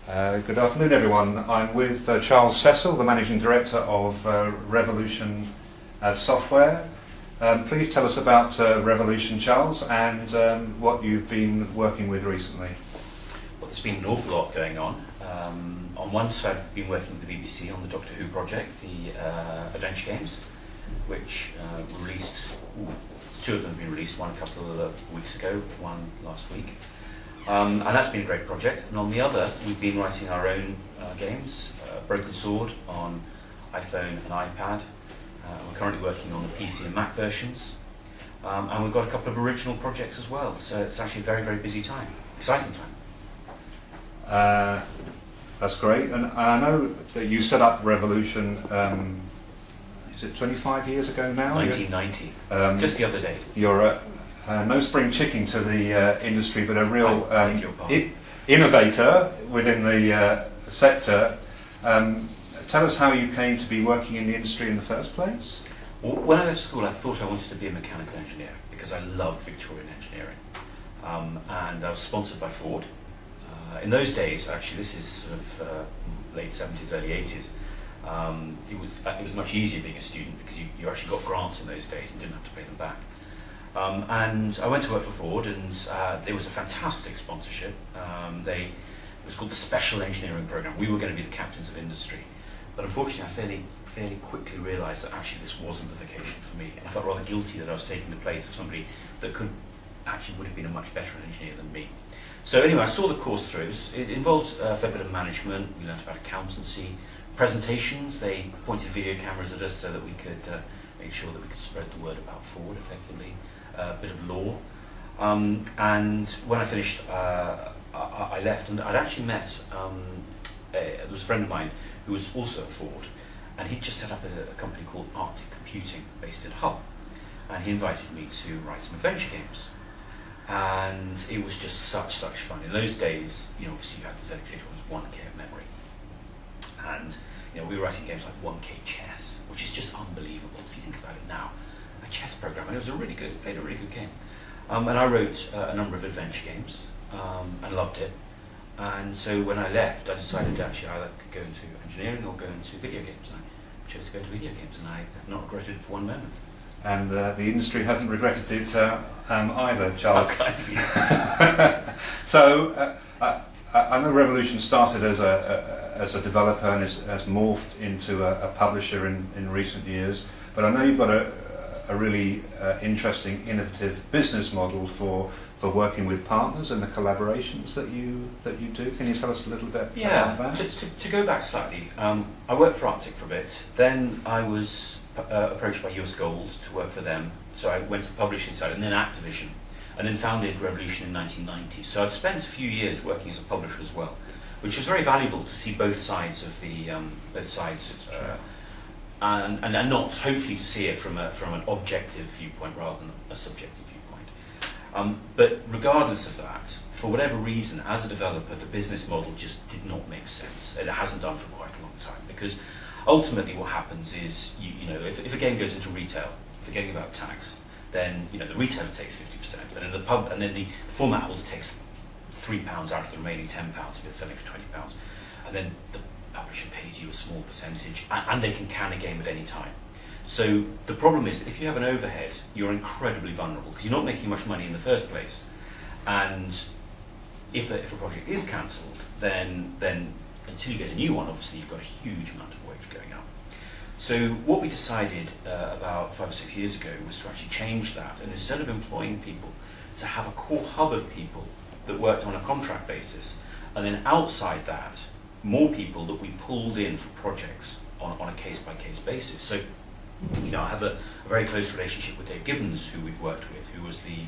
Good afternoon, everyone. I'm with Charles Cecil, the Managing Director of Revolution Software. Please tell us about Revolution, Charles, and what you've been working with recently. Well, there's been an awful lot going on. On one side, we've been working with the BBC on the Doctor Who project, the adventure games, which were released. Two of them have been released, one a couple of weeks ago, one last week. And that's been a great project. And on the other, we've been writing our own games, Broken Sword on iPhone and iPad. We're currently working on the PC and Mac versions. And we've got a couple of original projects as well. So it's actually a very, very busy time, exciting time. That's great. And I know that you set up Revolution, is it 25 years ago now? 1990, just the other day. You're no spring chicken to the industry, but a real innovator within the sector. Tell us how you came to be working in the industry in the first place. Well, when I left school, I thought I wanted to be a mechanical engineer because I loved Victorian engineering. And I was sponsored by Ford. In those days, actually, this is sort of late 70s, early 80s, it was much easier being a student because you actually got grants in those days and didn't have to pay them back. And I went to work for Ford, and there was a fantastic sponsorship. It was called the Special Engineering Program. We were going to be the captains of industry. But unfortunately, I fairly quickly realised that actually this wasn't the vocation for me. And I felt rather guilty that I was taking the place of somebody that would have been a much better engineer than me. So anyway, I saw the course through. It involved a fair bit of management. We learned about accountancy, presentations. They pointed video cameras at us so that we could make sure that we could spread the word about Ford effectively. A bit of law. And when I finished, I left, and I'd actually met, there was a friend of mine who was also at Ford, and he'd just set up a company called Arctic Computing based in Hull, and he invited me to write some adventure games. And it was just such fun. In those days, obviously you had the ZX81, it was 1K of memory. And we were writing games like 1K chess, which is just unbelievable if you think about it now. A chess program, and it was played a really good game. And I wrote a number of adventure games, and loved it. And so when I left, I decided to actually either go into engineering or go into video games. And I chose to go into video games, and I have not regretted it for one moment. And the industry hasn't regretted it either, Charles. So I know Revolution started as a developer and has morphed into a publisher in recent years. But I know you've got a really interesting, innovative business model for working with partners and the collaborations that you do. Can you tell us a little bit about that? To go back slightly, I worked for Arctic for a bit. Then I was approached by US Gold to work for them. So I went to the publishing side, and then Activision, and then founded Revolution in 1990. So I'd spent a few years working as a publisher as well, which was very valuable to see both sides of the and not hopefully to see it from an objective viewpoint rather than a subjective viewpoint. But regardless of that, for whatever reason, as a developer, the business model just did not make sense. It hasn't done for quite a long time, because ultimately what happens is, if a game goes into retail, forgetting about tax, then the retailer takes 50%, and then the format holder takes £3 out of the remaining £10 if it's selling for £20, and then the publisher pays you a small percentage, and they can can a game at any time. So the problem is that if you have an overhead, you're incredibly vulnerable because you're not making much money in the first place. And if a project is cancelled, then until you get a new one, obviously you've got a huge amount of wage going up. So what we decided about 5 or 6 years ago was to actually change that, and instead of employing people, to have a core hub of people that worked on a contract basis, and then outside that, more people that we pulled in for projects on a case-by-case basis. So, I have a very close relationship with Dave Gibbons, who we've worked with, who was the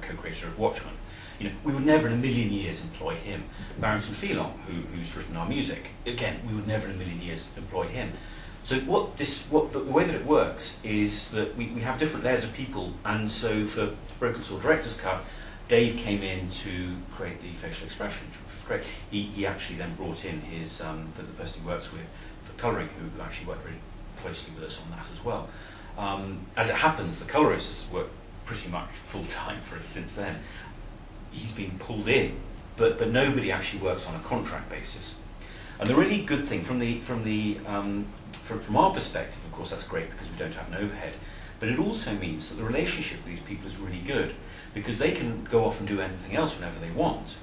co-creator of Watchmen. We would never in a million years employ him. Barrington Phelan, who's written our music, again, we would never in a million years employ him. So the way that it works is that we have different layers of people, and so for Broken Sword Director's Cut, Dave came in to create the facial expression, which was great. He actually then brought in the person he works with for colouring, who actually worked really closely with us on that as well. As it happens, the colorist has worked pretty much full time for us since then. He's been pulled in but nobody actually works on a contract basis. And the really good thing from our perspective, of course, that's great because we don't have an overhead, but it also means that the relationship with these people is really good because they can go off and do anything else whenever they want.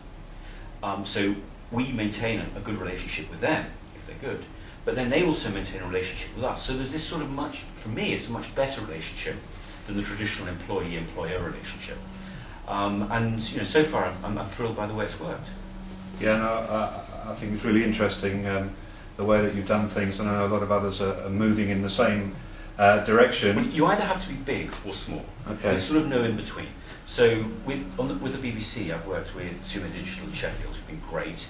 So we maintain a good relationship with them if they're good, but then they also maintain a relationship with us. So there's this sort of for me, it's a much better relationship than the traditional employee-employer relationship. And so far I'm thrilled by the way it's worked. Yeah, no, I think it's really interesting the way that you've done things, and I know a lot of others are moving in the same direction. Well, you either have to be big or small. Okay. There's sort of no in between. So with the BBC, I've worked with Sumo Digital and Sheffield, who've been great.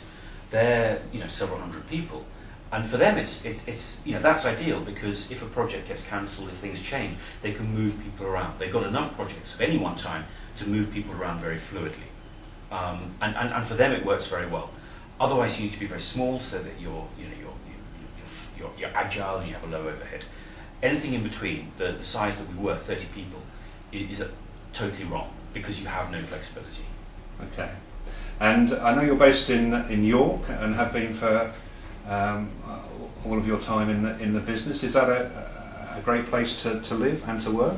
They're several hundred people, and for them it's that's ideal because if a project gets cancelled, if things change, they can move people around. They've got enough projects at any one time to move people around very fluidly, and for them it works very well. Otherwise, you need to be very small so that you're agile and you have a low overhead. Anything in between, the size that we were, 30 people, is totally wrong because you have no flexibility. Okay. And I know you're based in York and have been for all of your time in the business. Is that a great place to live and to work?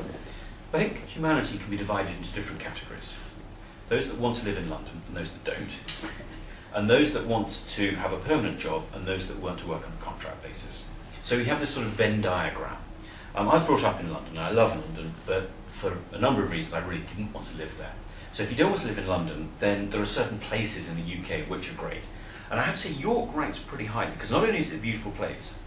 I think humanity can be divided into different categories. Those that want to live in London and those that don't. And those that want to have a permanent job and those that want to work on a contract basis. So we have this sort of Venn diagram. I was brought up in London and I love London, but for a number of reasons I really didn't want to live there. So if you don't want to live in London, then there are certain places in the UK which are great. And I have to say York ranks pretty highly because not only is it a beautiful place,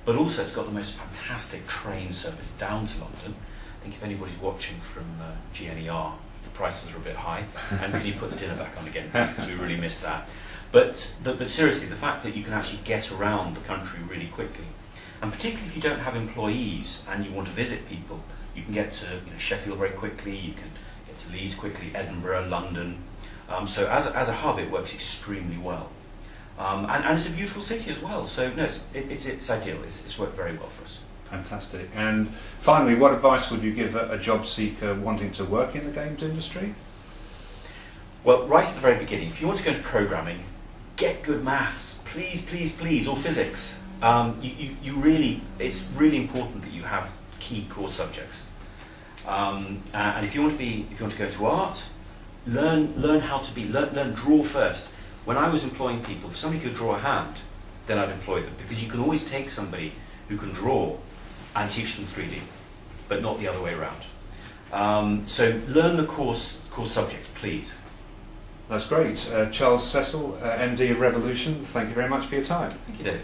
but also it's got the most fantastic train service down to London. I think if anybody's watching from GNER, the prices are a bit high, and can you put the dinner back on again, please, because we really miss that. But seriously, the fact that you can actually get around the country really quickly, and particularly if you don't have employees and you want to visit people, you can get to Sheffield very quickly, you can get to Leeds quickly, Edinburgh, London. So as a hub, it works extremely well. And it's a beautiful city as well, so no, it's ideal, it's worked very well for us. Fantastic. And finally, what advice would you give a job seeker wanting to work in the games industry? Well, right at the very beginning, if you want to go into programming, get good maths, please, please, please, or physics. It's really important that you have key core subjects. And if you want to go into art, learn draw first. When I was employing people, if somebody could draw a hand, then I'd employ them because you can always take somebody who can draw and teach them 3D, but not the other way around. So learn the core subjects, please. That's great. Charles Cecil, MD of Revolution, thank you very much for your time. Thank you, David.